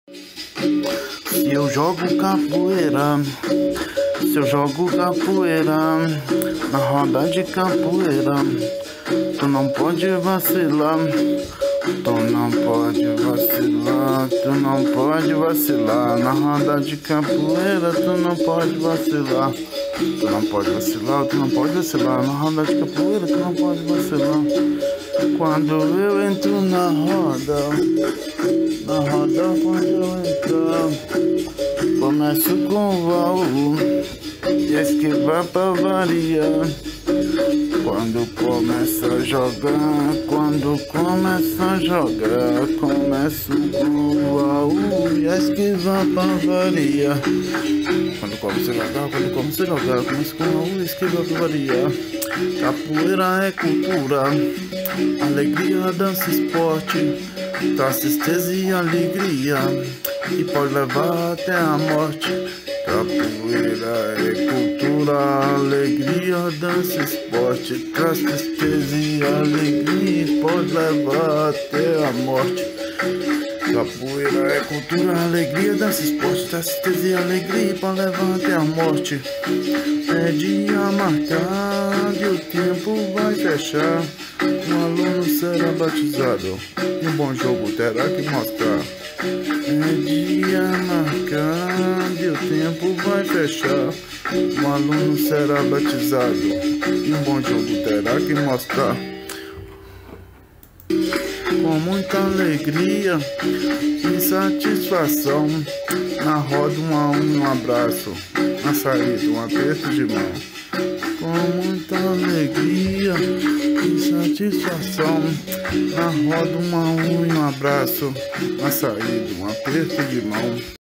Se eu jogo capoeira, se eu jogo capoeira, na roda de capoeira, tu não pode vacilar, tu não pode vacilar, tu não pode vacilar, na roda de capoeira, tu não pode vacilar, tu não pode vacilar, tu não pode vacilar, na roda de capoeira, tu não pode vacilar. Quando eu entro na roda quando eu entrar, começo com o baú e esquivar pra variar. Quando começa a jogar, começo com o baú e esquivar pra variar. Quando começa a jogar, começo com o baú e esquivar pra variar. Capoeira é cultura, alegria, dança, esporte, traz tristeza e alegria e pode levar até a morte. Capoeira é cultura, alegria, dança, esporte, traz tristeza e alegria e pode levar até a morte. Capoeira é cultura, alegria, dança, esporte, traz tristeza e alegria e pode levar até a morte. É dia marcado e o tempo vai fechar. Um aluno será batizado e um bom jogo terá que mostrar. É dia marcado e o tempo vai fechar. Um aluno será batizado e um bom jogo terá que mostrar. Com muita alegria e satisfação, na roda um abraço, na saída um aperto de mão. Com muita alegria e satisfação, na roda um abraço, na saída um aperto de mão.